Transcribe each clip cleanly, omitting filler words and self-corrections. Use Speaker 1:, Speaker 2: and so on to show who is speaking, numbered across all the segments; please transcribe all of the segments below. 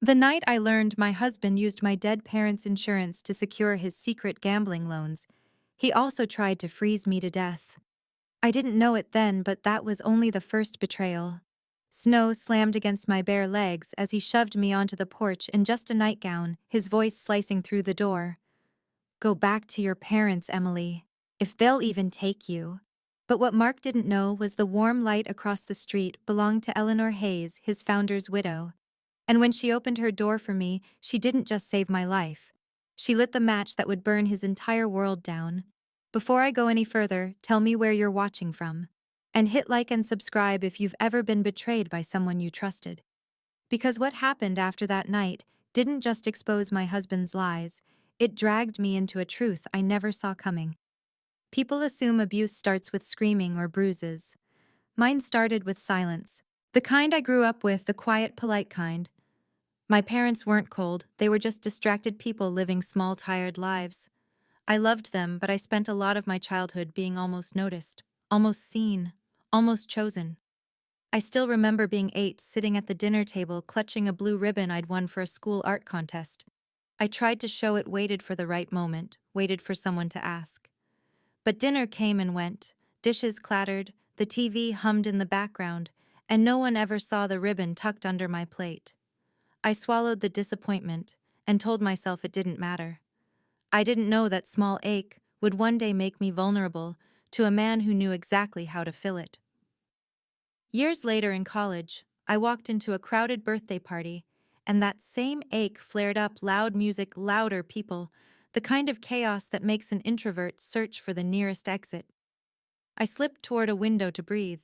Speaker 1: The night I learned my husband used my dead parents' insurance to secure his secret gambling loans, he also tried to freeze me to death. I didn't know it then, but that was only the first betrayal. Snow slammed against my bare legs as he shoved me onto the porch in just a nightgown, his voice slicing through the door. Go back to your parents, Emily. If they'll even take you. But what Mark didn't know was the warm light across the street belonged to Eleanor Hayes, his founder's widow. And when she opened her door for me, she didn't just save my life. She lit the match that would burn his entire world down. Before I go any further, tell me where you're watching from. And hit like and subscribe if you've ever been betrayed by someone you trusted. Because what happened after that night didn't just expose my husband's lies, it dragged me into a truth I never saw coming. People assume abuse starts with screaming or bruises. Mine started with silence. The kind I grew up with, the quiet, polite kind. My parents weren't cold, they were just distracted people living small, tired lives. I loved them, but I spent a lot of my childhood being almost noticed, almost seen, almost chosen. I still remember being 8, sitting at the dinner table, clutching a blue ribbon I'd won for a school art contest. I tried to show it, waited for the right moment, waited for someone to ask. But dinner came and went, dishes clattered, the TV hummed in the background, and no one ever saw the ribbon tucked under my plate. I swallowed the disappointment and told myself it didn't matter. I didn't know that small ache would one day make me vulnerable to a man who knew exactly how to fill it. Years later in college, I walked into a crowded birthday party, and that same ache flared up, loud music, louder people, the kind of chaos that makes an introvert search for the nearest exit. I slipped toward a window to breathe.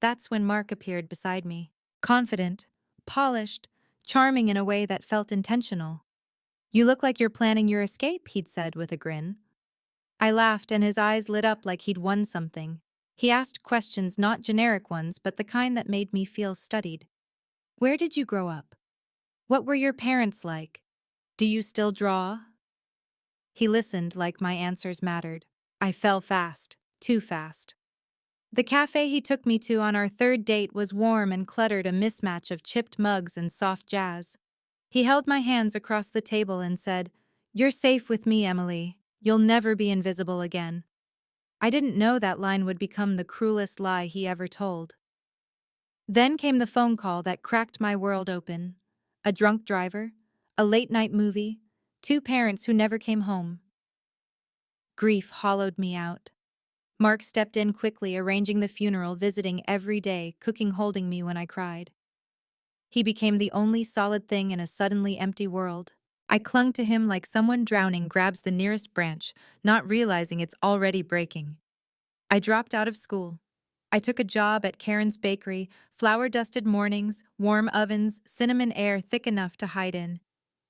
Speaker 1: That's when Mark appeared beside me, confident, polished, charming in a way that felt intentional. You look like you're planning your escape, he'd said with a grin. I laughed and his eyes lit up like he'd won something. He asked questions, not generic ones, but the kind that made me feel studied. Where did you grow up? What were your parents like? Do you still draw? He listened like my answers mattered. I fell fast, too fast. The cafe he took me to on our third date was warm and cluttered, a mismatch of chipped mugs and soft jazz. He held my hands across the table and said, "You're safe with me, Emily. You'll never be invisible again." I didn't know that line would become the cruelest lie he ever told. Then came the phone call that cracked my world open. A drunk driver, a late-night movie, two parents who never came home. Grief hollowed me out. Mark stepped in quickly, arranging the funeral, visiting every day, cooking, holding me when I cried. He became the only solid thing in a suddenly empty world. I clung to him like someone drowning grabs the nearest branch, not realizing it's already breaking. I dropped out of school. I took a job at Karen's bakery, flour-dusted mornings, warm ovens, cinnamon air thick enough to hide in.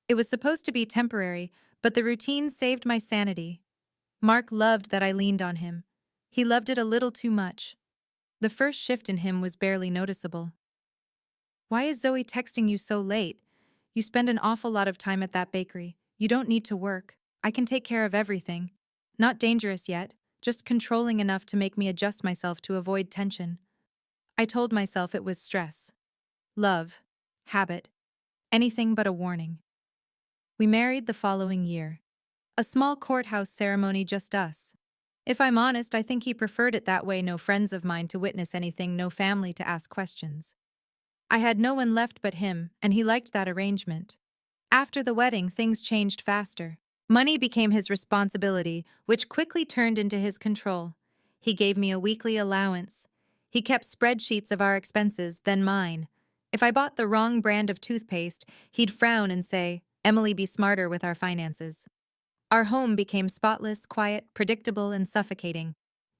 Speaker 1: It was supposed to be temporary, but the routine saved my sanity. Mark loved that I leaned on him. He loved it a little too much. The first shift in him was barely noticeable. "Why is Zoe texting you so late? You spend an awful lot of time at that bakery. You don't need to work. I can take care of everything. Not dangerous yet, just controlling enough to make me adjust myself to avoid tension." I told myself it was stress, love, habit, anything but a warning. We married the following year. A small courthouse ceremony, just us. If I'm honest, I think he preferred it that way, no friends of mine to witness anything, no family to ask questions. I had no one left but him, and he liked that arrangement. After the wedding, things changed faster. Money became his responsibility, which quickly turned into his control. He gave me a weekly allowance. He kept spreadsheets of our expenses, then mine. If I bought the wrong brand of toothpaste, he'd frown and say, "Emily, be smarter with our finances." Our home became spotless, quiet, predictable, and suffocating.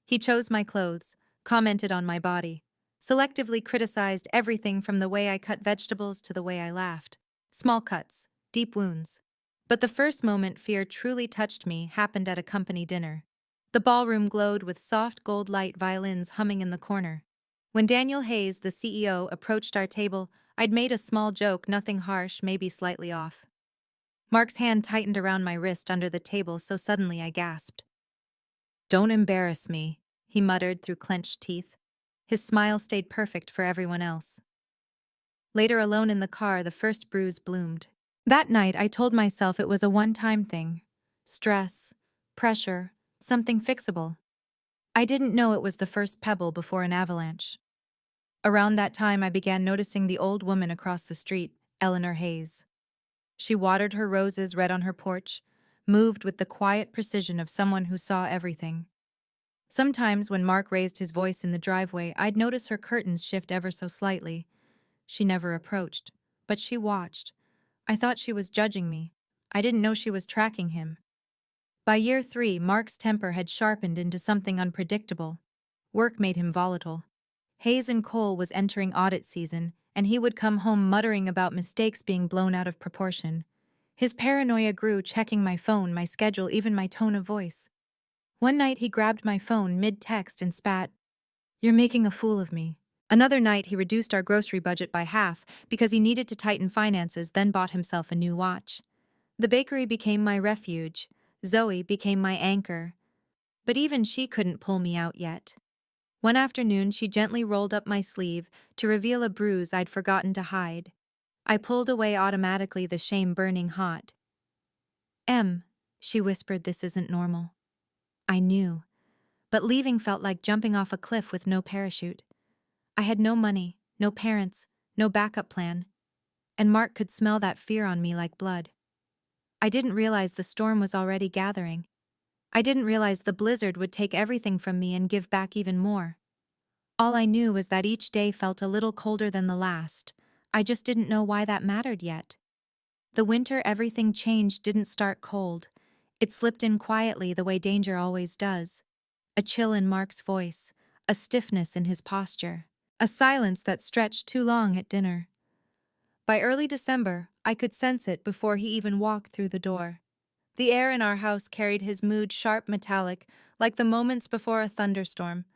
Speaker 1: He chose my clothes, commented on my body, selectively criticized everything from the way I cut vegetables to the way I laughed. Small cuts, deep wounds. But the first moment fear truly touched me happened at a company dinner. The ballroom glowed with soft gold light, violins humming in the corner. When Daniel Hayes, the CEO, approached our table, I'd made a small joke, nothing harsh, maybe slightly off. Mark's hand tightened around my wrist under the table, so suddenly I gasped. "Don't embarrass me," he muttered through clenched teeth. His smile stayed perfect for everyone else. Later, alone in the car, the first bruise bloomed. That night, I told myself it was a one-time thing. Stress, pressure, something fixable. I didn't know it was the first pebble before an avalanche. Around that time, I began noticing the old woman across the street, Eleanor Hayes. She watered her roses red on her porch, moved with the quiet precision of someone who saw everything. Sometimes, when Mark raised his voice in the driveway, I'd notice her curtains shift ever so slightly. She never approached, but she watched. I thought she was judging me. I didn't know she was tracking him. By year 3, Mark's temper had sharpened into something unpredictable. Work made him volatile. Hayes and Cole was entering audit season, and he would come home muttering about mistakes being blown out of proportion. His paranoia grew, checking my phone, my schedule, even my tone of voice. One night he grabbed my phone mid-text and spat, "You're making a fool of me." Another night he reduced our grocery budget by half because he needed to tighten finances, then bought himself a new watch. The bakery became my refuge. Zoe became my anchor. But even she couldn't pull me out yet. One afternoon, she gently rolled up my sleeve to reveal a bruise I'd forgotten to hide. I pulled away automatically, the shame burning hot. "Em," she whispered, "this isn't normal." I knew, but leaving felt like jumping off a cliff with no parachute. I had no money, no parents, no backup plan, and Mark could smell that fear on me like blood. I didn't realize the storm was already gathering. I didn't realize the blizzard would take everything from me and give back even more. All I knew was that each day felt a little colder than the last. I just didn't know why that mattered yet. The winter everything changed didn't start cold. It slipped in quietly, the way danger always does. A chill in Mark's voice, a stiffness in his posture, a silence that stretched too long at dinner. By early December, I could sense it before he even walked through the door. The air in our house carried his mood, sharp, metallic, like the moments before a thunderstorm.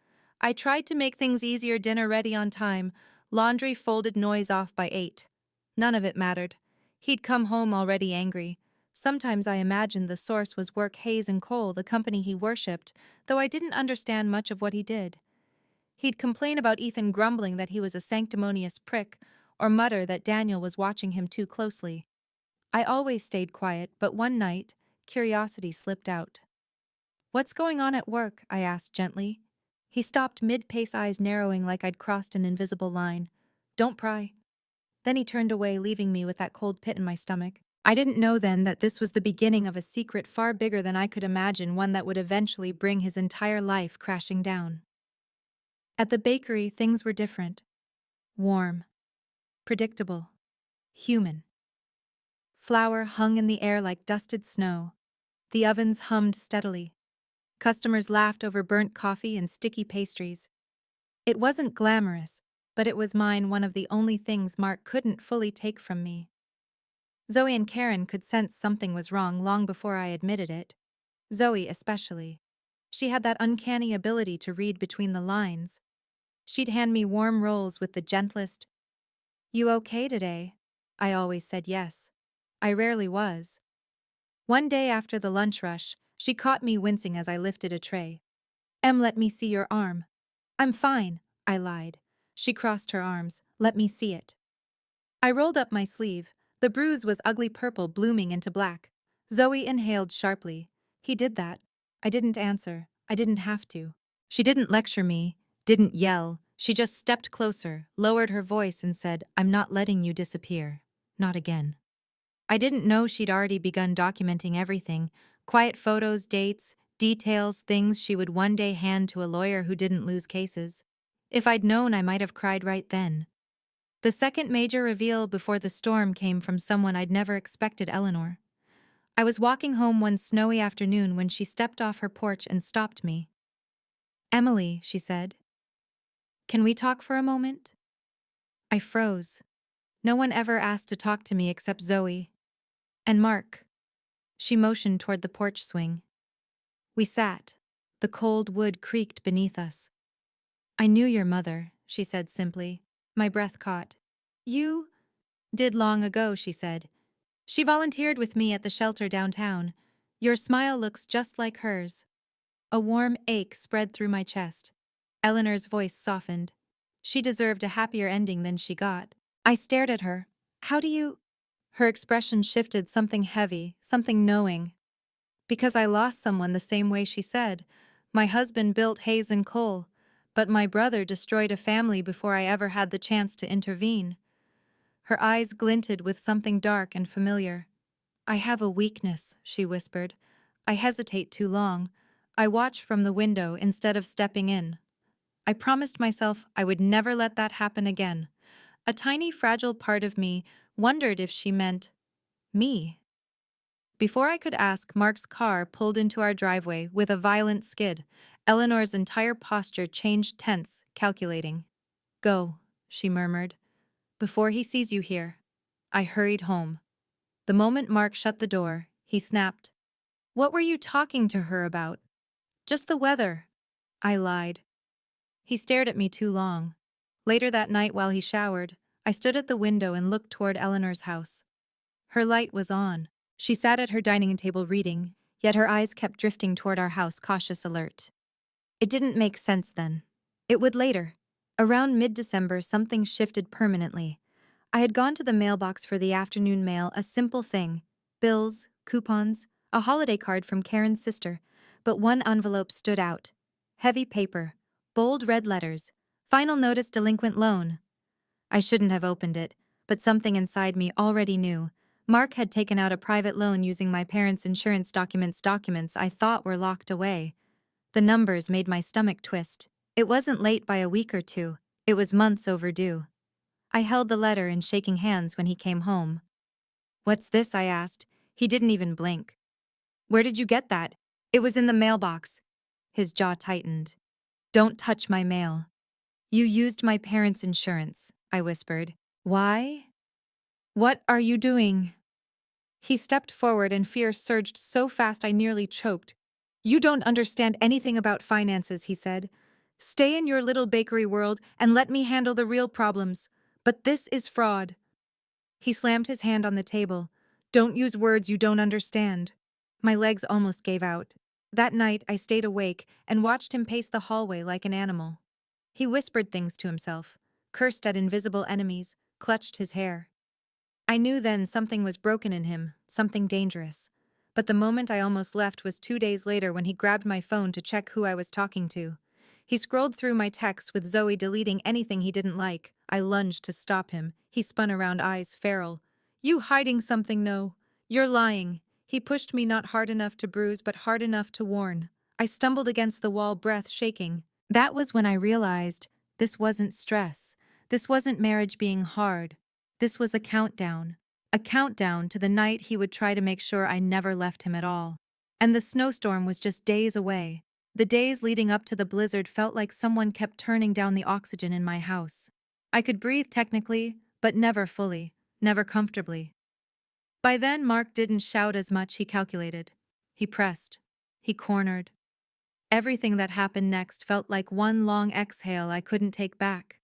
Speaker 1: I tried to make things easier, dinner ready on time, laundry folded, noise off by 8. None of it mattered. He'd come home already angry. Sometimes I imagined the source was work, Hayes and Cole, the company he worshipped, though I didn't understand much of what he did. He'd complain about Ethan, grumbling that he was a sanctimonious prick, or mutter that Daniel was watching him too closely. I always stayed quiet, but one night, curiosity slipped out. "What's going on at work?" I asked gently. He stopped mid-pace, eyes narrowing like I'd crossed an invisible line. "Don't pry." Then he turned away, leaving me with that cold pit in my stomach. I didn't know then that this was the beginning of a secret far bigger than I could imagine, one that would eventually bring his entire life crashing down. At the bakery, things were different. Warm. Predictable. Human. Flour hung in the air like dusted snow. The ovens hummed steadily. Customers laughed over burnt coffee and sticky pastries. It wasn't glamorous, but it was mine, one of the only things Mark couldn't fully take from me. Zoe and Karen could sense something was wrong long before I admitted it. Zoe especially. She had that uncanny ability to read between the lines. She'd hand me warm rolls with the gentlest, "You okay today?" I always said yes. I rarely was. One day after the lunch rush, she caught me wincing as I lifted a tray. "Em, let me see your arm." "I'm fine," I lied. She crossed her arms. "Let me see it." I rolled up my sleeve. The bruise was ugly purple, blooming into black. Zoe inhaled sharply. "He did that." I didn't answer. I didn't have to. She didn't lecture me, didn't yell. She just stepped closer, lowered her voice, and said, "I'm not letting you disappear. Not again." I didn't know she'd already begun documenting everything. Quiet photos, dates, details, things she would one day hand to a lawyer who didn't lose cases. If I'd known, I might have cried right then. The second major reveal before the storm came from someone I'd never expected: Eleanor. I was walking home one snowy afternoon when she stepped off her porch and stopped me. "Emily," she said, "can we talk for a moment?" I froze. No one ever asked to talk to me except Zoe. "And Mark." She motioned toward the porch swing. We sat. The cold wood creaked beneath us. "I knew your mother," she said simply. My breath caught. "You?" "Did long ago," she said. "She volunteered with me at the shelter downtown. Your smile looks just like hers." A warm ache spread through my chest. Eleanor's voice softened. She deserved a happier ending than she got. I stared at her. How do you? Her expression shifted, something heavy, something knowing. Because I lost someone the same way she said. My husband built Hayes and Cole, but my brother destroyed a family before I ever had the chance to intervene. Her eyes glinted with something dark and familiar. I have a weakness, she whispered. I hesitate too long. I watch from the window instead of stepping in. I promised myself I would never let that happen again. A tiny, fragile part of me wondered if she meant me. Before I could ask, Mark's car pulled into our driveway with a violent skid. Eleanor's entire posture changed, tense, calculating. Go, she murmured, before he sees you here. I hurried home. The moment Mark shut the door, he snapped. What were you talking to her about? Just the weather. I lied. He stared at me too long. Later that night while he showered, I stood at the window and looked toward Eleanor's house. Her light was on. She sat at her dining table reading, yet her eyes kept drifting toward our house, cautious, alert. It didn't make sense then. It would later. Around mid-December, something shifted permanently. I had gone to the mailbox for the afternoon mail, a simple thing. Bills, coupons, a holiday card from Karen's sister, but one envelope stood out. Heavy paper, bold red letters, final notice, delinquent loan. I shouldn't have opened it, but something inside me already knew. Mark had taken out a private loan using my parents' insurance documents I thought were locked away. The numbers made my stomach twist. It wasn't late by a week or two. It was months overdue. I held the letter in shaking hands when he came home. What's this? I asked. He didn't even blink. Where did you get that? It was in the mailbox. His jaw tightened. Don't touch my mail. You used my parents' insurance, I whispered. Why? What are you doing? He stepped forward and fear surged so fast I nearly choked. You don't understand anything about finances, he said. Stay in your little bakery world and let me handle the real problems. But this is fraud. He slammed his hand on the table. Don't use words you don't understand. My legs almost gave out. That night I stayed awake and watched him pace the hallway like an animal. He whispered things to himself, cursed at invisible enemies, clutched his hair. I knew then something was broken in him, something dangerous. But the moment I almost left was 2 days later when he grabbed my phone to check who I was talking to. He scrolled through my texts with Zoe deleting anything he didn't like. I lunged to stop him. He spun around, eyes feral. You hiding something? No. You're lying. He pushed me, not hard enough to bruise but hard enough to warn. I stumbled against the wall, breath shaking. That was when I realized this wasn't stress. This wasn't marriage being hard. This was a countdown to the night he would try to make sure I never left him at all. And the snowstorm was just days away. The days leading up to the blizzard felt like someone kept turning down the oxygen in my house. I could breathe technically, but never fully, never comfortably. By then, Mark didn't shout as much, he calculated. He pressed. He cornered. Everything that happened next felt like one long exhale I couldn't take back.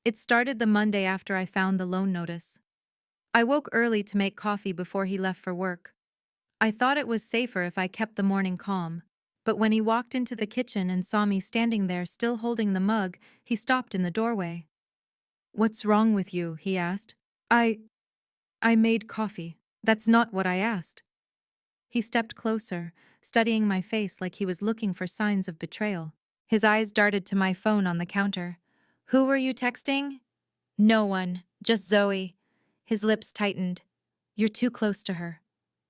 Speaker 1: It started the Monday after I found the loan notice. I woke early to make coffee before he left for work. I thought it was safer if I kept the morning calm, but when he walked into the kitchen and saw me standing there still holding the mug, he stopped in the doorway. What's wrong with you? He asked. I made coffee. That's not what I asked. He stepped closer, studying my face like he was looking for signs of betrayal. His eyes darted to my phone on the counter. Who were you texting? No one, just Zoe. His lips tightened. You're too close to her.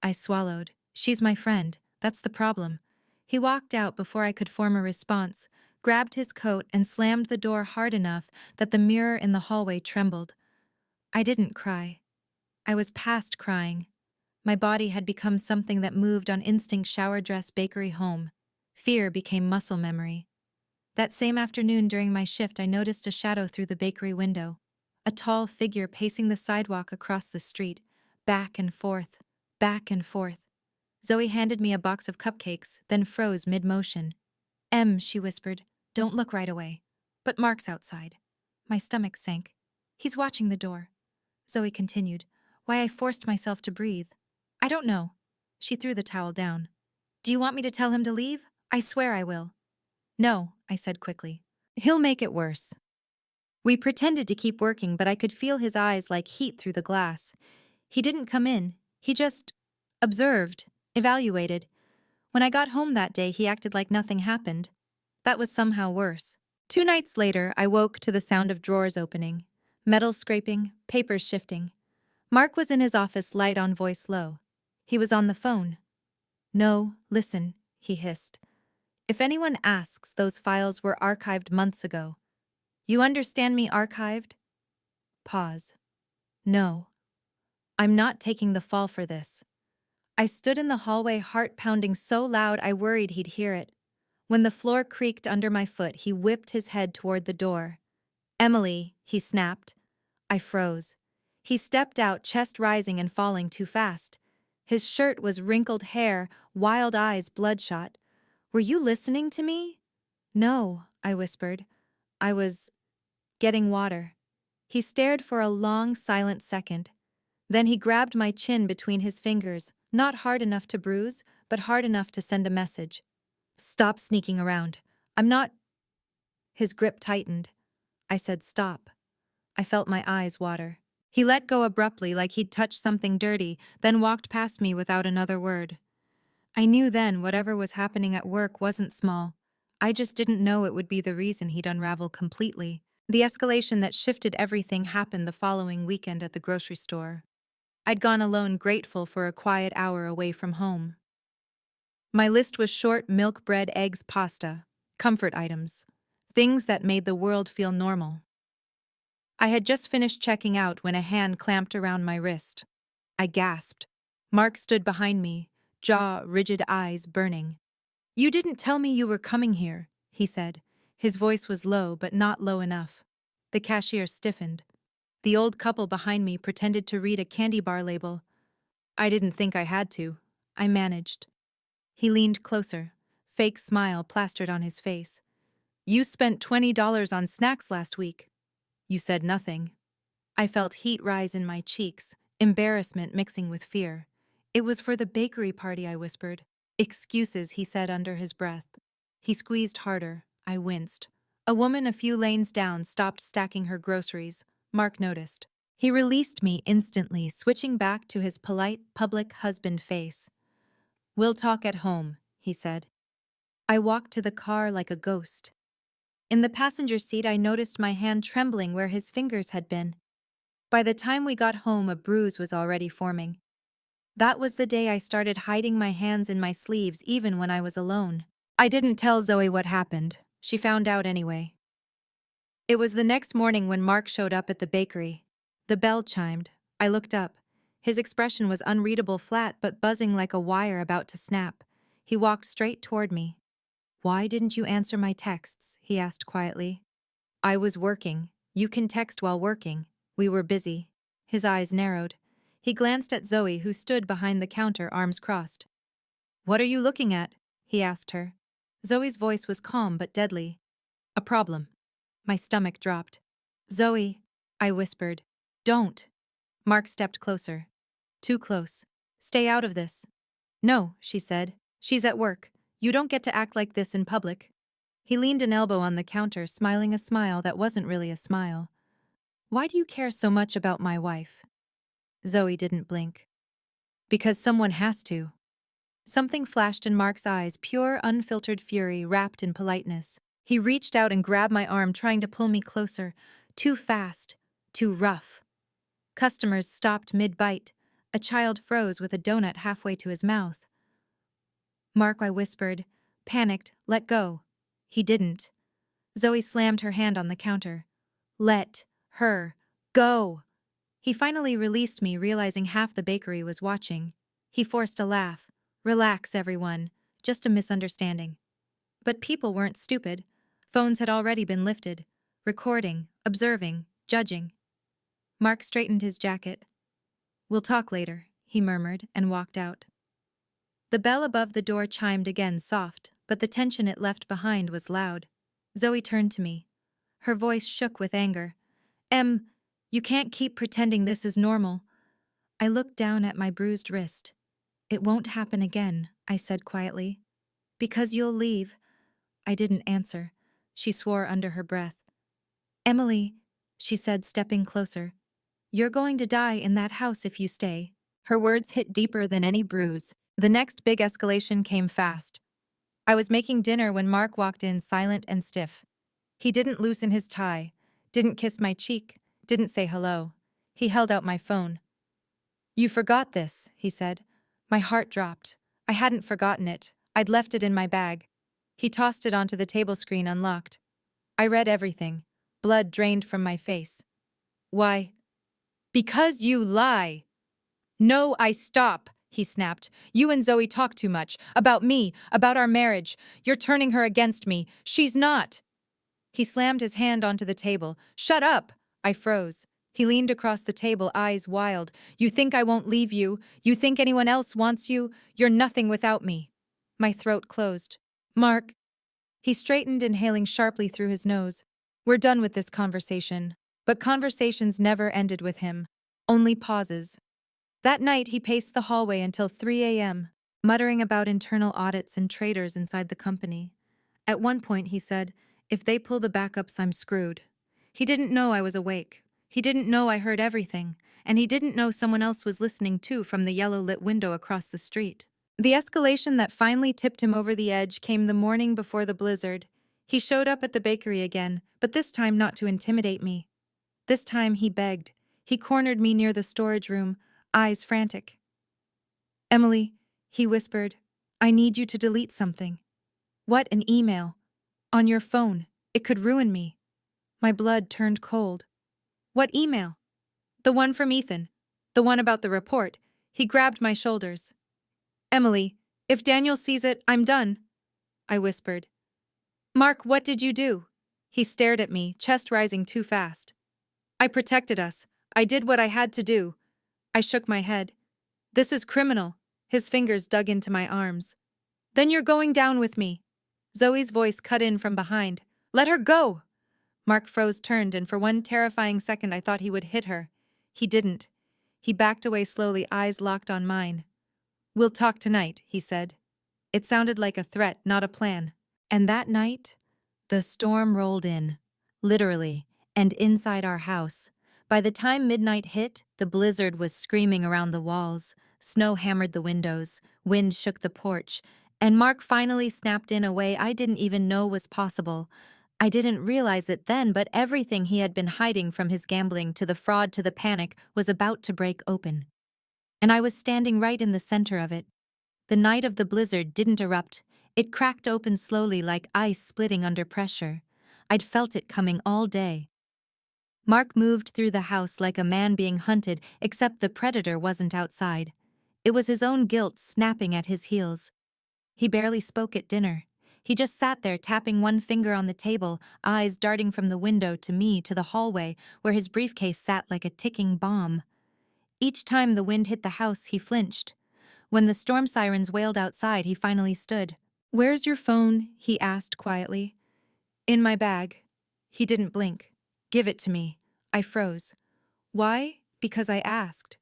Speaker 1: I swallowed. She's my friend. That's the problem. He walked out before I could form a response, grabbed his coat and slammed the door hard enough that the mirror in the hallway trembled. I didn't cry. I was past crying. My body had become something that moved on instinct, shower dress, bakery, home. Fear became muscle memory. That same afternoon during my shift, I noticed a shadow through the bakery window. A tall figure pacing the sidewalk across the street, back and forth, back and forth. Zoe handed me a box of cupcakes, then froze mid-motion. She whispered, don't look right away. But Mark's outside. My stomach sank. He's watching the door. Zoe continued, why I forced myself to breathe. I don't know. She threw the towel down. Do you want me to tell him to leave? I swear I will. No, I said quickly. He'll make it worse. We pretended to keep working, but I could feel his eyes like heat through the glass. He didn't come in. He just observed, evaluated. When I got home that day, he acted like nothing happened. That was somehow worse. 2 nights later, I woke to the sound of drawers opening, metal scraping, papers shifting. Mark was in his office, light on, voice low. He was on the phone. "No, listen," he hissed. "If anyone asks, those files were archived months ago. You understand me, archived?" Pause. "No. I'm not taking the fall for this." I stood in the hallway, heart pounding so loud I worried he'd hear it. When the floor creaked under my foot, he whipped his head toward the door. "Emily," he snapped. I froze. He stepped out, chest rising and falling too fast. His shirt was wrinkled hair, wild eyes bloodshot. "Were you listening to me?" "No," I whispered. "I was getting water." He stared for a long, silent second. Then he grabbed my chin between his fingers, not hard enough to bruise, but hard enough to send a message. "Stop sneaking around. I'm not—" His grip tightened. I said, "Stop." I felt my eyes water. He let go abruptly, like he'd touched something dirty, then walked past me without another word. I knew then whatever was happening at work wasn't small. I just didn't know it would be the reason he'd unravel completely. The escalation that shifted everything happened the following weekend at the grocery store. I'd gone alone, grateful for a quiet hour away from home. My list was short: milk, bread, eggs, pasta, comfort items, things that made the world feel normal. I had just finished checking out when a hand clamped around my wrist. I gasped. Mark stood behind me, jaw rigid, eyes burning. "You didn't tell me you were coming here," he said. His voice was low, but not low enough. The cashier stiffened. The old couple behind me pretended to read a candy bar label. I didn't think I had to. I managed. He leaned closer, fake smile plastered on his face. "You spent $20 on snacks last week." "You said nothing." I felt heat rise in my cheeks, embarrassment mixing with fear. "It was for the bakery party," I whispered. "Excuses," he said under his breath. He squeezed harder. I winced. A woman a few lanes down stopped stacking her groceries. Mark noticed. He released me instantly, switching back to his polite, public husband face. "We'll talk at home," he said. I walked to the car like a ghost. In the passenger seat, I noticed my hand trembling where his fingers had been. By the time we got home, a bruise was already forming. That was the day I started hiding my hands in my sleeves even when I was alone. I didn't tell Zoe what happened. She found out anyway. It was the next morning when Mark showed up at the bakery. The bell chimed. I looked up. His expression was unreadable, flat but buzzing like a wire about to snap. He walked straight toward me. "Why didn't you answer my texts?" he asked quietly. "I was working. You can text while working. We were busy." His eyes narrowed. He glanced at Zoe, who stood behind the counter, arms crossed. "What are you looking at?" he asked her. Zoe's voice was calm but deadly. "A problem." My stomach dropped. "Zoe," I whispered. "Don't." Mark stepped closer. Too close. "Stay out of this." "No," she said. "She's at work. You don't get to act like this in public." He leaned an elbow on the counter, smiling a smile that wasn't really a smile. "Why do you care so much about my wife?" Zoe didn't blink. "Because someone has to." Something flashed in Mark's eyes, pure, unfiltered fury wrapped in politeness. He reached out and grabbed my arm, trying to pull me closer. Too fast. Too rough. Customers stopped mid-bite. A child froze with a donut halfway to his mouth. "Mark," I whispered. Panicked. "Let go." He didn't. Zoe slammed her hand on the counter. "Let her go." He finally released me, realizing half the bakery was watching. He forced a laugh. "Relax, everyone. Just a misunderstanding." But people weren't stupid. Phones had already been lifted. Recording, observing, judging. Mark straightened his jacket. "We'll talk later," he murmured and walked out. The bell above the door chimed again, soft, but the tension it left behind was loud. Zoe turned to me. Her voice shook with anger. You can't keep pretending this is normal." I looked down at my bruised wrist. "It won't happen again," I said quietly. "Because you'll leave." I didn't answer. She swore under her breath. "Emily, she said, stepping closer. You're going to die in that house if you stay. Her words hit deeper than any bruise. The next big escalation came fast. I was making dinner when Mark walked in silent and stiff. He didn't loosen his tie, didn't kiss my cheek, didn't say hello. He held out my phone. You forgot this, he said. My heart dropped. I hadn't forgotten it. I'd left it in my bag. He tossed it onto the table screen unlocked. I read everything. Blood drained from my face. Why? Because you lie. No, I stop, he snapped. You and Zoe talk too much. About me, about our marriage. You're turning her against me. She's not. He slammed his hand onto the table. Shut up! I froze. He leaned across the table, eyes wild. You think I won't leave you? You think anyone else wants you? You're nothing without me. My throat closed. Mark. He straightened, inhaling sharply through his nose. We're done with this conversation. But conversations never ended with him. Only pauses. That night, he paced the hallway until 3 a.m., muttering about internal audits and traitors inside the company. At one point, he said, if they pull the backups, I'm screwed. He didn't know I was awake. He didn't know I heard everything. And he didn't know someone else was listening too from the yellow-lit window across the street. The escalation that finally tipped him over the edge came the morning before the blizzard. He showed up at the bakery again, but this time not to intimidate me. This time he begged. He cornered me near the storage room, eyes frantic. Emily, he whispered, I need you to delete something. What, an email? On your phone. It could ruin me. My blood turned cold. What email? The one from Ethan. The one about the report. He grabbed my shoulders. Emily, if Daniel sees it, I'm done, I whispered. Mark, what did you do? He stared at me, chest rising too fast. I protected us. I did what I had to do. I shook my head. This is criminal. His fingers dug into my arms. Then you're going down with me. Zoe's voice cut in from behind. Let her go! Mark froze, turned, and for one terrifying second I thought he would hit her. He didn't. He backed away slowly, eyes locked on mine. We'll talk tonight, he said. It sounded like a threat, not a plan. And that night, the storm rolled in. Literally, and inside our house. By the time midnight hit, the blizzard was screaming around the walls. Snow hammered the windows, wind shook the porch, and Mark finally snapped in a way I didn't even know was possible. I didn't realize it then, but everything he had been hiding, from his gambling to the fraud to the panic, was about to break open. And I was standing right in the center of it. The night of the blizzard didn't erupt. It cracked open slowly like ice splitting under pressure. I'd felt it coming all day. Mark moved through the house like a man being hunted, except the predator wasn't outside. It was his own guilt snapping at his heels. He barely spoke at dinner. He just sat there, tapping one finger on the table, eyes darting from the window to me to the hallway, where his briefcase sat like a ticking bomb. Each time the wind hit the house, he flinched. When the storm sirens wailed outside, he finally stood. Where's your phone? He asked quietly. In my bag. He didn't blink. Give it to me. I froze. Why? Because I asked.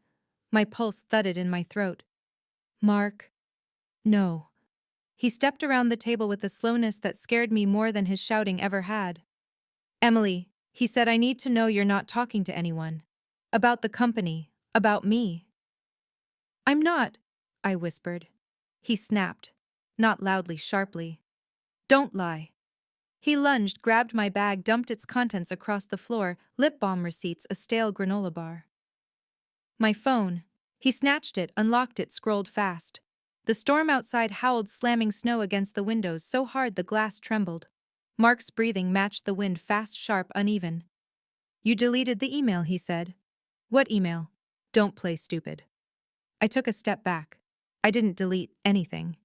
Speaker 1: My pulse thudded in my throat. Mark. No. He stepped around the table with a slowness that scared me more than his shouting ever had. Emily, he said, I need to know you're not talking to anyone. About the company. About me. I'm not, I whispered. He snapped. Not loudly, sharply. Don't lie. He lunged, grabbed my bag, dumped its contents across the floor, lip balm receipts, a stale granola bar. My phone. He snatched it, unlocked it, scrolled fast. The storm outside howled, slamming snow against the windows so hard the glass trembled. Mark's breathing matched the wind, fast, sharp, uneven. You deleted the email, he said. What email? Don't play stupid. I took a step back. I didn't delete anything.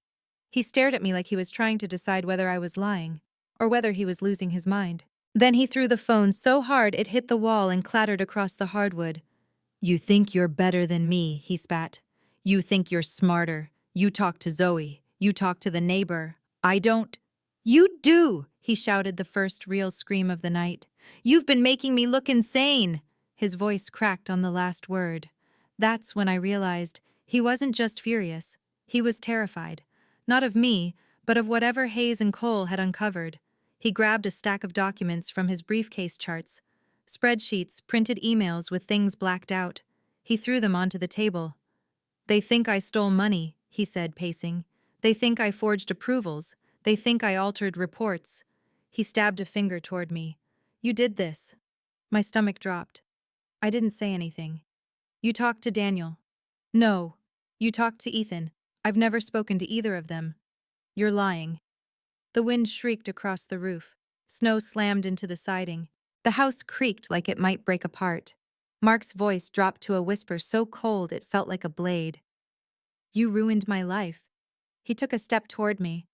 Speaker 1: He stared at me like he was trying to decide whether I was lying, or whether he was losing his mind. Then he threw the phone so hard it hit the wall and clattered across the hardwood. You think you're better than me, he spat. You think you're smarter. You talk to Zoe. You talk to the neighbor. I don't. You do, he shouted, the first real scream of the night. You've been making me look insane. His voice cracked on the last word. That's when I realized he wasn't just furious. He was terrified. Not of me, but of whatever Hayes and Cole had uncovered. He grabbed a stack of documents from his briefcase, charts. Spreadsheets, printed emails with things blacked out. He threw them onto the table. They think I stole money, he said, pacing. They think I forged approvals. They think I altered reports. He stabbed a finger toward me. You did this. My stomach dropped. I didn't say anything. You talked to Daniel. No. You talked to Ethan. I've never spoken to either of them. You're lying. The wind shrieked across the roof. Snow slammed into the siding. The house creaked like it might break apart. Mark's voice dropped to a whisper so cold it felt like a blade. You ruined my life. He took a step toward me.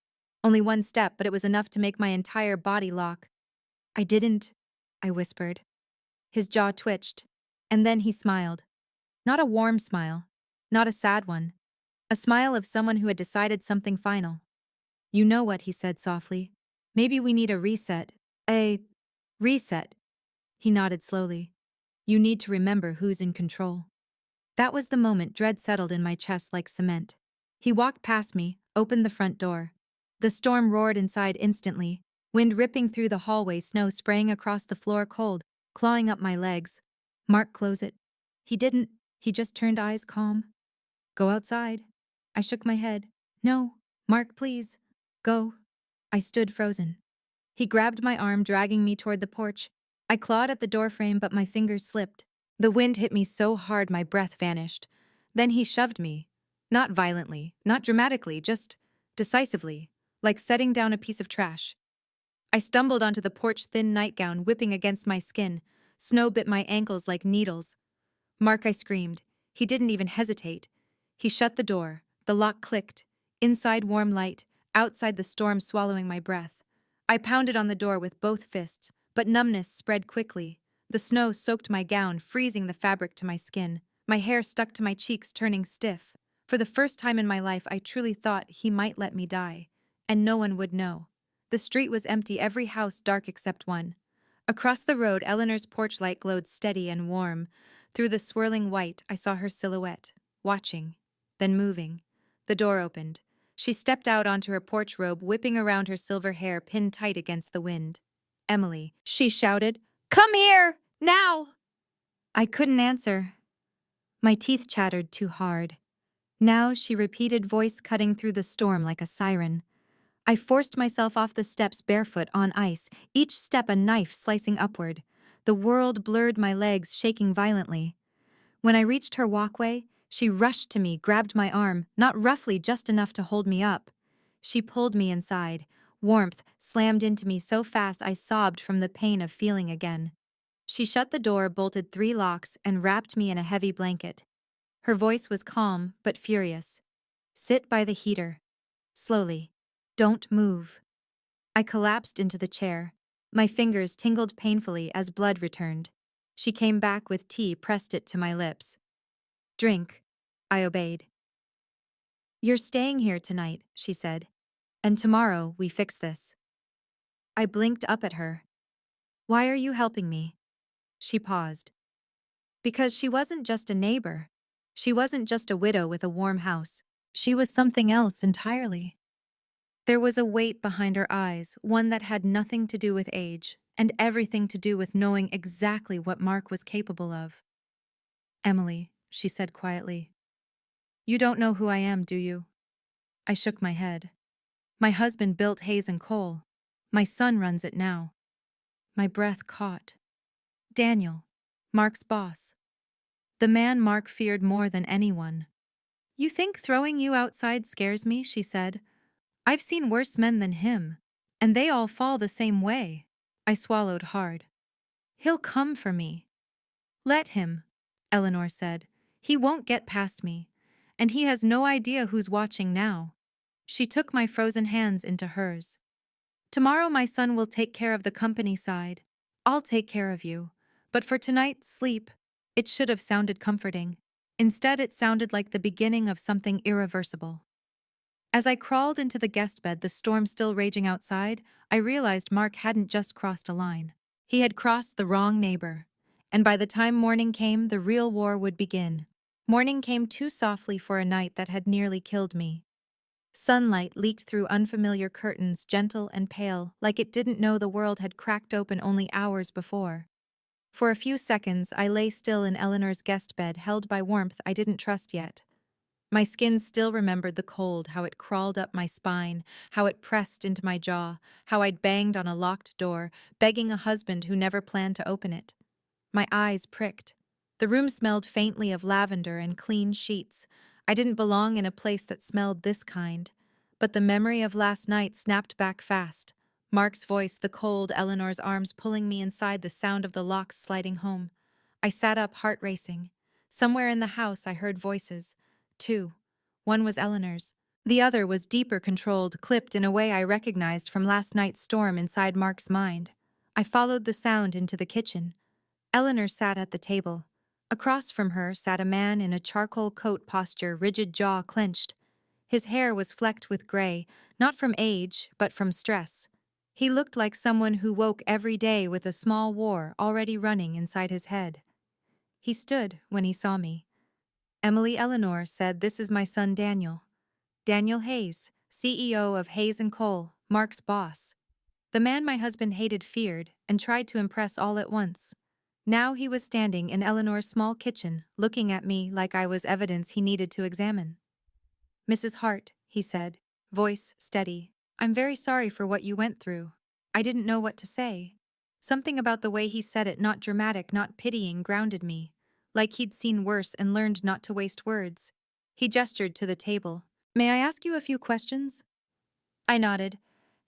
Speaker 1: Only one step, but it was enough to make my entire body lock. I didn't, I whispered. His jaw twitched. And then he smiled. Not a warm smile. Not a sad one. A smile of someone who had decided something final. You know what, he said softly. Maybe we need a reset. A reset. He nodded slowly. You need to remember who's in control. That was the moment dread settled in my chest like cement. He walked past me, opened the front door. The storm roared inside instantly, wind ripping through the hallway, snow spraying across the floor cold, clawing up my legs. Mark, close it. He didn't. He just turned eyes calm. Go outside. I shook my head. No, Mark, please. Go. I stood frozen. He grabbed my arm, dragging me toward the porch. I clawed at the doorframe, but my fingers slipped. The wind hit me so hard my breath vanished. Then he shoved me. Not violently, not dramatically, just decisively, like setting down a piece of trash. I stumbled onto the porch, thin nightgown whipping against my skin. Snow bit my ankles like needles. Mark, I screamed. He didn't even hesitate. He shut the door. The lock clicked. Inside, warm light. Outside, the storm swallowing my breath. I pounded on the door with both fists, but numbness spread quickly. The snow soaked my gown, freezing the fabric to my skin. My hair stuck to my cheeks, turning stiff. For the first time in my life, I truly thought he might let me die. And no one would know. The street was empty, every house dark except one. Across the road, Eleanor's porch light glowed steady and warm. Through the swirling white, I saw her silhouette, watching, then moving. The door opened. She stepped out onto her porch robe, whipping around her silver hair pinned tight against the wind. Emily, she shouted. Come here! Now! I couldn't answer. My teeth chattered too hard. Now, she repeated, voice cutting through the storm like a siren. I forced myself off the steps barefoot on ice, each step a knife slicing upward. The world blurred my legs, shaking violently. When I reached her walkway, she rushed to me, grabbed my arm, not roughly, just enough to hold me up. She pulled me inside. Warmth slammed into me so fast I sobbed from the pain of feeling again. She shut the door, bolted 3 locks, and wrapped me in a heavy blanket. Her voice was calm, but furious. Sit by the heater. Slowly. Don't move. I collapsed into the chair. My fingers tingled painfully as blood returned. She came back with tea, pressed it to my lips. Drink. I obeyed. You're staying here tonight, she said. And tomorrow we fix this. I blinked up at her. Why are you helping me? She paused. Because she wasn't just a neighbor. She wasn't just a widow with a warm house. She was something else entirely. There was a weight behind her eyes, one that had nothing to do with age, and everything to do with knowing exactly what Mark was capable of. Emily, she said quietly. You don't know who I am, do you? I shook my head. My husband built Hayes and Cole. My son runs it now. My breath caught. Daniel, Mark's boss. The man Mark feared more than anyone. You think throwing you outside scares me, she said. I've seen worse men than him, and they all fall the same way. I swallowed hard. He'll come for me. Let him, Eleanor said. He won't get past me, and he has no idea who's watching now. She took my frozen hands into hers. Tomorrow my son will take care of the company side. I'll take care of you. But for tonight, sleep. It should have sounded comforting. Instead, it sounded like the beginning of something irreversible. As I crawled into the guest bed, the storm still raging outside, I realized Mark hadn't just crossed a line. He had crossed the wrong neighbor. And by the time morning came, the real war would begin. Morning came too softly for a night that had nearly killed me. Sunlight leaked through unfamiliar curtains, gentle and pale, like it didn't know the world had cracked open only hours before. For a few seconds, I lay still in Eleanor's guest bed, held by warmth I didn't trust yet. My skin still remembered the cold, how it crawled up my spine, how it pressed into my jaw, how I'd banged on a locked door, begging a husband who never planned to open it. My eyes pricked. The room smelled faintly of lavender and clean sheets. I didn't belong in a place that smelled this kind. But the memory of last night snapped back fast. Mark's voice, the cold, Eleanor's arms pulling me inside, the sound of the locks sliding home. I sat up, heart racing. Somewhere in the house I heard voices. Two. One was Eleanor's. The other was deeper, controlled, clipped in a way I recognized from last night's storm inside Mark's mind. I followed the sound into the kitchen. Eleanor sat at the table. Across from her sat a man in a charcoal coat posture, rigid jaw clenched. His hair was flecked with gray, not from age, but from stress. He looked like someone who woke every day with a small war already running inside his head. He stood when he saw me. Emily Eleanor said, "This is my son Daniel. Daniel Hayes, CEO of Hayes & Cole, Mark's boss." The man my husband hated, feared, and tried to impress all at once. Now he was standing in Eleanor's small kitchen, looking at me like I was evidence he needed to examine. "Mrs. Hart," he said, voice steady, "I'm very sorry for what you went through." I didn't know what to say. Something about the way he said it, not dramatic, not pitying, grounded me. Like he'd seen worse and learned not to waste words. He gestured to the table. "May I ask you a few questions?" I nodded,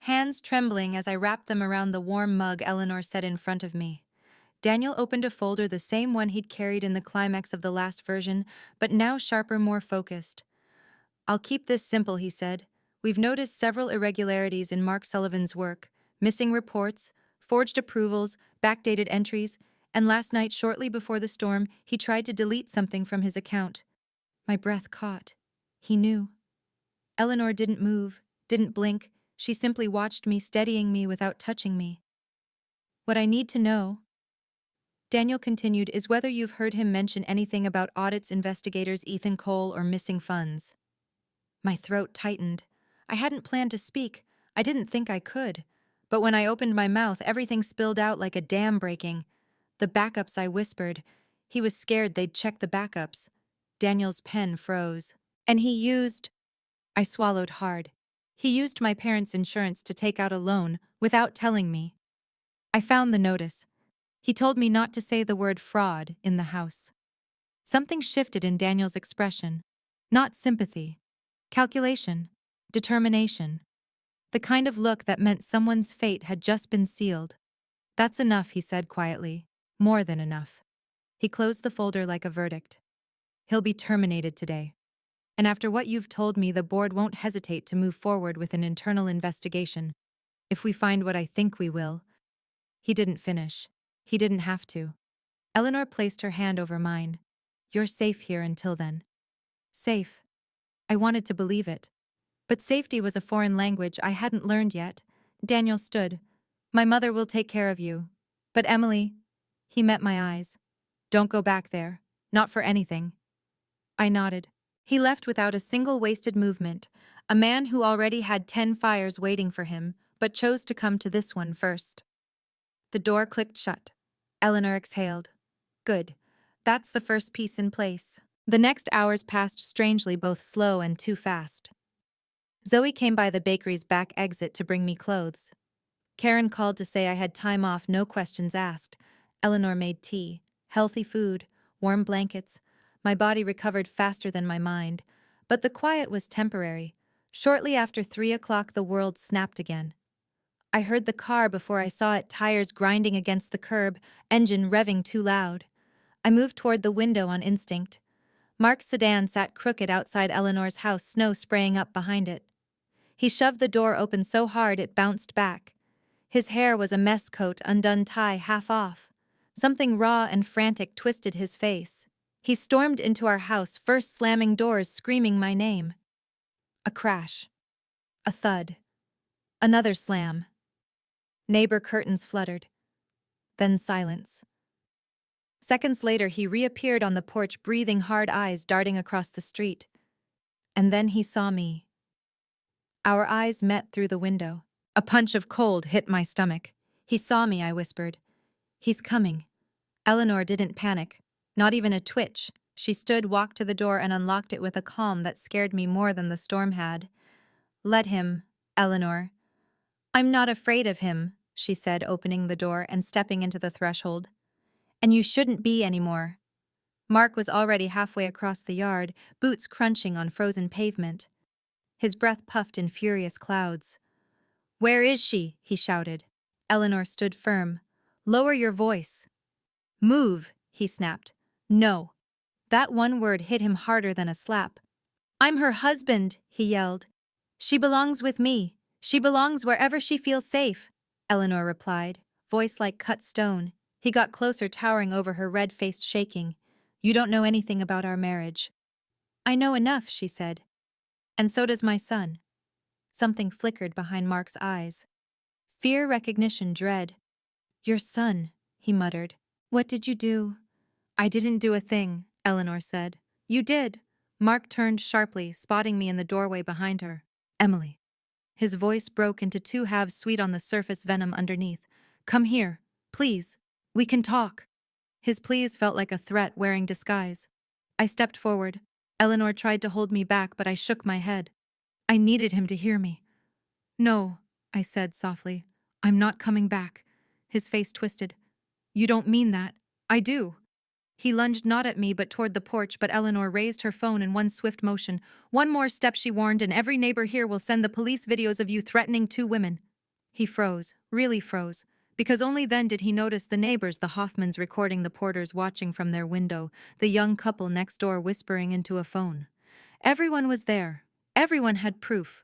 Speaker 1: hands trembling as I wrapped them around the warm mug Eleanor set in front of me. Daniel opened a folder, the same one he'd carried in the climax of the last version, but now sharper, more focused. "I'll keep this simple," he said. "We've noticed several irregularities in Mark Sullivan's work, missing reports, forged approvals, backdated entries, and last night, shortly before the storm, he tried to delete something from his account." My breath caught. He knew. Eleanor didn't move, didn't blink. She simply watched me, steadying me without touching me. "What I need to know," Daniel continued, "is whether you've heard him mention anything about audits, investigators, Ethan Cole, or missing funds." My throat tightened. I hadn't planned to speak. I didn't think I could. But when I opened my mouth, everything spilled out like a dam breaking. "The backups," I whispered. He was scared they'd check the backups. Daniel's pen froze. "And he used—" I swallowed hard. "He used my parents' insurance to take out a loan, without telling me." I found the notice. He told me not to say the word fraud in the house. Something shifted in Daniel's expression. Not sympathy. Calculation. Determination. The kind of look that meant someone's fate had just been sealed. "That's enough," he said quietly. "More than enough." He closed the folder like a verdict. "He'll be terminated today. And after what you've told me, the board won't hesitate to move forward with an internal investigation. If we find what I think we will." He didn't finish. He didn't have to. Eleanor placed her hand over mine. "You're safe here until then." Safe. I wanted to believe it. But safety was a foreign language I hadn't learned yet. Daniel stood. "My mother will take care of you. But Emily—" He met my eyes. "Don't go back there. Not for anything." I nodded. He left without a single wasted movement, a man who already had 10 fires waiting for him, but chose to come to this one first. The door clicked shut. Eleanor exhaled. "Good. That's the first piece in place." The next hours passed strangely, both slow and too fast. Zoe came by the bakery's back exit to bring me clothes. Karen called to say I had time off, no questions asked. Eleanor made tea, healthy food, warm blankets. My body recovered faster than my mind. But the quiet was temporary. Shortly after 3 o'clock, the world snapped again. I heard the car before I saw it, tires grinding against the curb, engine revving too loud. I moved toward the window on instinct. Mark's sedan sat crooked outside Eleanor's house, snow spraying up behind it. He shoved the door open so hard it bounced back. His hair was a mess coat, undone tie half off. Something raw and frantic twisted his face. He stormed into our house, first slamming doors, screaming my name. A crash. A thud. Another slam. Neighbor curtains fluttered. Then silence. Seconds later, he reappeared on the porch, breathing hard, eyes darting across the street. And then he saw me. Our eyes met through the window. A punch of cold hit my stomach. "He saw me," I whispered. "He's coming." Eleanor didn't panic, not even a twitch. She stood, walked to the door, and unlocked it with a calm that scared me more than the storm had. Let him, Eleanor. I'm not afraid of him, she said, opening the door and stepping into the threshold. And you shouldn't be anymore. Mark was already halfway across the yard, boots crunching on frozen pavement. His breath puffed in furious clouds. Where is she? He shouted. Eleanor stood firm. Lower your voice. Move, he snapped. No. That one word hit him harder than a slap. I'm her husband, he yelled. She belongs with me. She belongs wherever she feels safe, Eleanor replied, voice like cut stone. He got closer, towering over her, red-faced, shaking. You don't know anything about our marriage. I know enough, she said. And so does my son. Something flickered behind Mark's eyes. Fear, recognition, dread. Your son, he muttered. What did you do? I didn't do a thing, Eleanor said. You did. Mark turned sharply, spotting me in the doorway behind her. Emily. His voice broke into two halves, sweet on the surface, venom underneath. Come here, please. We can talk. His pleas felt like a threat wearing disguise. I stepped forward. Eleanor tried to hold me back, but I shook my head. I needed him to hear me. No, I said softly. I'm not coming back. His face twisted. You don't mean that. I do. He lunged not at me but toward the porch, but Eleanor raised her phone in one swift motion. One more step, she warned, and every neighbor here will send the police videos of you threatening two women. He froze, really froze, because only then did he notice the neighbors, the Hoffmans recording, the Porters watching from their window, the young couple next door whispering into a phone. Everyone was there. Everyone had proof.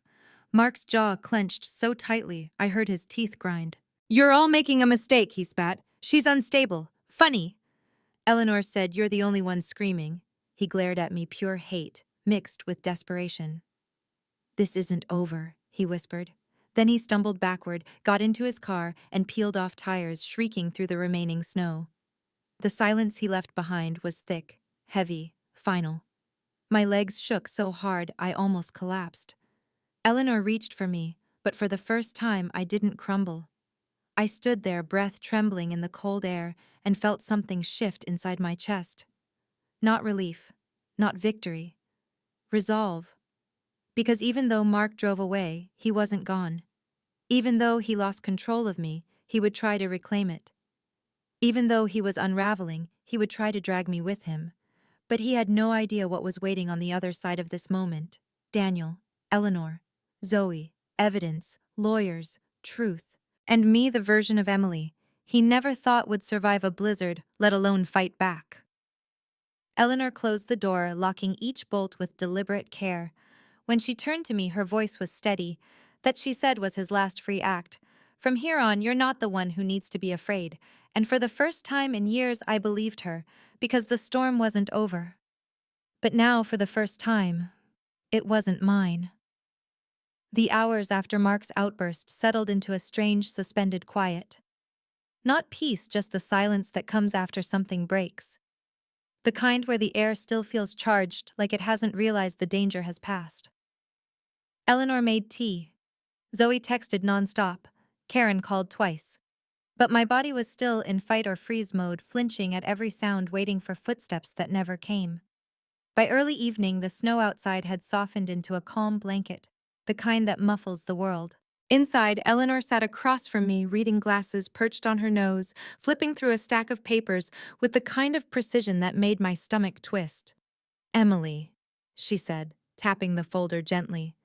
Speaker 1: Mark's jaw clenched so tightly I heard his teeth grind. You're all making a mistake, he spat. She's unstable. Funny. Eleanor said, You're the only one screaming. He glared at me, pure hate, mixed with desperation. This isn't over, he whispered. Then he stumbled backward, got into his car, and peeled off tires, shrieking through the remaining snow. The silence he left behind was thick, heavy, final. My legs shook so hard I almost collapsed. Eleanor reached for me, but for the first time I didn't crumble. I stood there, breath trembling in the cold air, and felt something shift inside my chest. Not relief, not victory. Resolve. Because even though Mark drove away, he wasn't gone. Even though he lost control of me, he would try to reclaim it. Even though he was unraveling, he would try to drag me with him. But he had no idea what was waiting on the other side of this moment. Daniel, Eleanor, Zoe, evidence, lawyers, truth. And me, the version of Emily he never thought would survive a blizzard, let alone fight back. Eleanor closed the door, locking each bolt with deliberate care. When she turned to me, her voice was steady. That, she said, was his last free act. From here on, you're not the one who needs to be afraid. And for the first time in years, I believed her, because the storm wasn't over. But now, for the first time, it wasn't mine. The hours after Mark's outburst settled into a strange, suspended quiet. Not peace, just the silence that comes after something breaks. The kind where the air still feels charged, like it hasn't realized the danger has passed. Eleanor made tea. Zoe texted nonstop. Karen called twice. But my body was still in fight or freeze mode, flinching at every sound, waiting for footsteps that never came. By early evening, the snow outside had softened into a calm blanket, the kind that muffles the world. Inside, Eleanor sat across from me, reading glasses perched on her nose, flipping through a stack of papers with the kind of precision that made my stomach twist. Emily, she said, tapping the folder gently.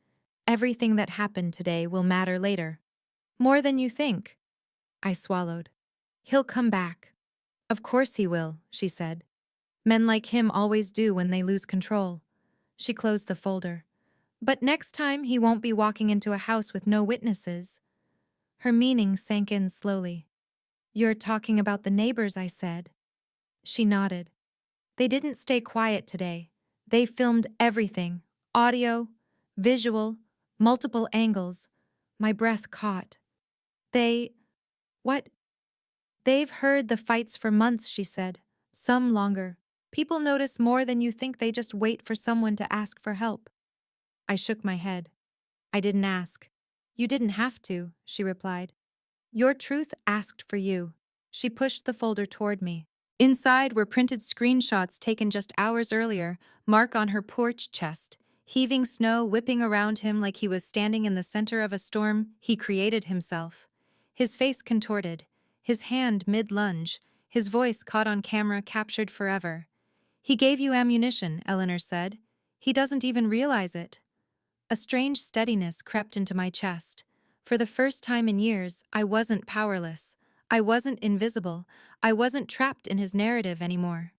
Speaker 1: Everything that happened today will matter later. More than you think. I swallowed. He'll come back. Of course he will, she said. Men like him always do when they lose control. She closed the folder. But next time he won't be walking into a house with no witnesses. Her meaning sank in slowly. You're talking about the neighbors, I said. She nodded. They didn't stay quiet today. They filmed everything. Audio, visual, multiple angles. My breath caught. What? They've heard the fights for months, she said. Some longer. People notice more than you think. They just wait for someone to ask for help. I shook my head. I didn't ask. You didn't have to, she replied. Your truth asked for you. She pushed the folder toward me. Inside were printed screenshots taken just hours earlier, Mark on her porch chest, heaving snow whipping around him like he was standing in the center of a storm he created himself. His face contorted, his hand mid-lunge, his voice caught on camera captured forever. "He gave you ammunition," Eleanor said. "He doesn't even realize it." A strange steadiness crept into my chest. For the first time in years, I wasn't powerless. I wasn't invisible. I wasn't trapped in his narrative anymore.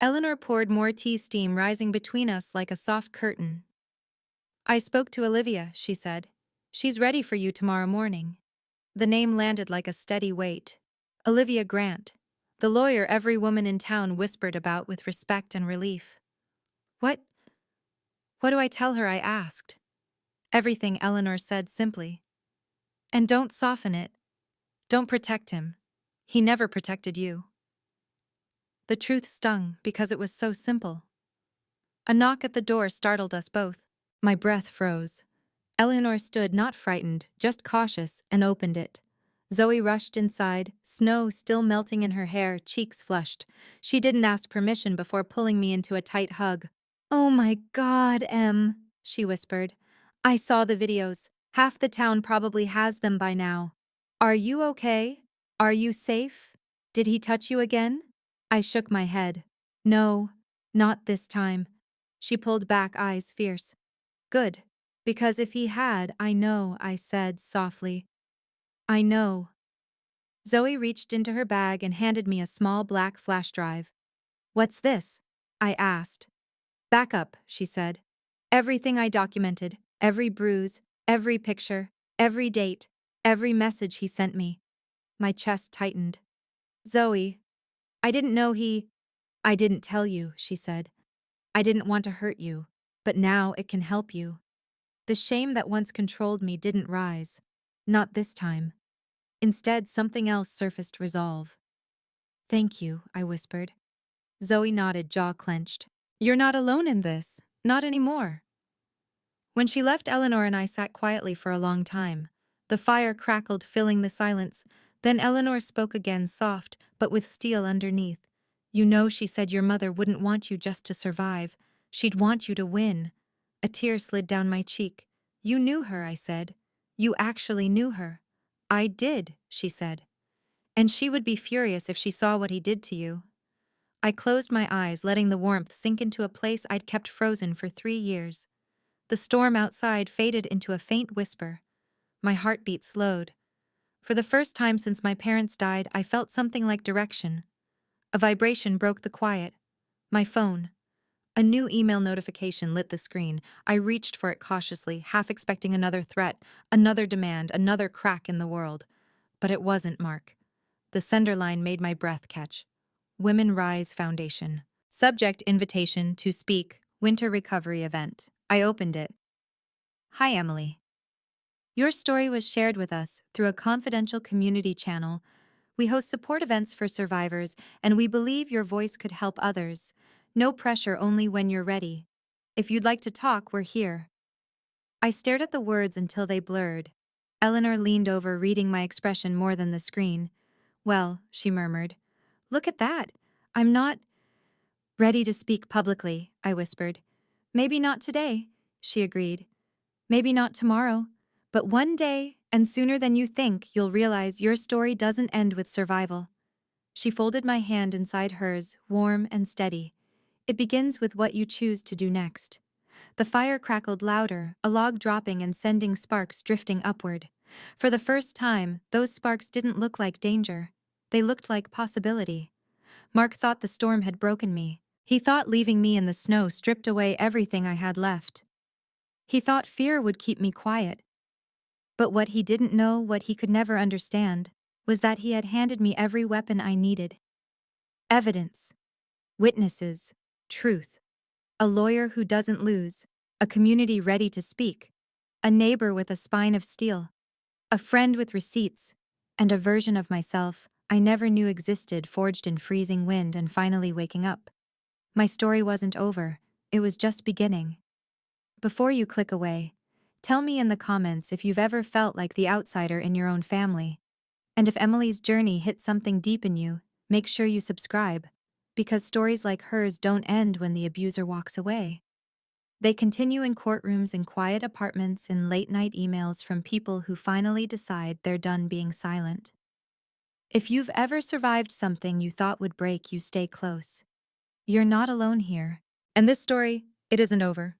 Speaker 1: Eleanor poured more tea, steam rising between us like a soft curtain. "I spoke to Olivia," she said. "She's ready for you tomorrow morning." The name landed like a steady weight. Olivia Grant, the lawyer every woman in town whispered about with respect and relief. What do I tell her?" I asked. "Everything," Eleanor said simply. "And don't soften it. Don't protect him. He never protected you." The truth stung because it was so simple. A knock at the door startled us both. My breath froze. Eleanor stood not frightened, just cautious, and opened it. Zoe rushed inside, snow still melting in her hair, cheeks flushed. She didn't ask permission before pulling me into a tight hug. "Oh my God, Em," she whispered. "I saw the videos. Half the town probably has them by now. Are you okay? Are you safe? Did he touch you again?" I shook my head. "No, not this time." She pulled back, eyes fierce. "Good. Because if he had, I know," I said softly. "I know." Zoe reached into her bag and handed me a small black flash drive. "What's this?" I asked. "Backup," she said. "Everything I documented, every bruise, every picture, every date, every message he sent me." My chest tightened. "Zoe, I didn't know he—" "I didn't tell you," she said. "I didn't want to hurt you, but now it can help you." The shame that once controlled me didn't rise. Not this time. Instead, something else surfaced: resolve. "Thank you," I whispered. Zoe nodded, jaw clenched. "You're not alone in this. Not anymore." When she left, Eleanor and I sat quietly for a long time. The fire crackled, filling the silence. Then Eleanor spoke again, soft, but with steel underneath. "You know," she said, "your mother wouldn't want you just to survive. She'd want you to win." A tear slid down my cheek. "You knew her," I said. "You actually knew her." "I did," she said. "And she would be furious if she saw what he did to you." I closed my eyes, letting the warmth sink into a place I'd kept frozen for 3 years. The storm outside faded into a faint whisper. My heartbeat slowed. For the first time since my parents died, I felt something like direction. A vibration broke the quiet. My phone. A new email notification lit the screen. I reached for it cautiously, half expecting another threat, another demand, another crack in the world. But it wasn't Mark. The sender line made my breath catch. Women Rise Foundation. Subject: invitation to speak, winter recovery event. I opened it. "Hi, Emily. Your story was shared with us through a confidential community channel. We host support events for survivors, and we believe your voice could help others. No pressure, only when you're ready. If you'd like to talk, we're here." I stared at the words until they blurred. Eleanor leaned over, reading my expression more than the screen. "Well," she murmured. "Look at that. I'm not ready to speak publicly," I whispered. "Maybe not today," she agreed. "Maybe not tomorrow. But one day, and sooner than you think, you'll realize your story doesn't end with survival." She folded my hand inside hers, warm and steady. "It begins with what you choose to do next." The fire crackled louder, a log dropping and sending sparks drifting upward. For the first time, those sparks didn't look like danger. They looked like possibility. Mark thought the storm had broken me. He thought leaving me in the snow stripped away everything I had left. He thought fear would keep me quiet. But what he didn't know, what he could never understand, was that he had handed me every weapon I needed. Evidence. Witnesses. Truth. A lawyer who doesn't lose. A community ready to speak. A neighbor with a spine of steel. A friend with receipts. And a version of myself I never knew existed, forged in freezing wind and finally waking up. My story wasn't over. It was just beginning. Before you click away, tell me in the comments if you've ever felt like the outsider in your own family, and if Emily's journey hit something deep in you. Make sure you subscribe, because stories like hers don't end when the abuser walks away. They continue in courtrooms, in quiet apartments, in late-night emails from people who finally decide they're done being silent. If you've ever survived something you thought would break you, stay close. You're not alone here. And this story, it isn't over.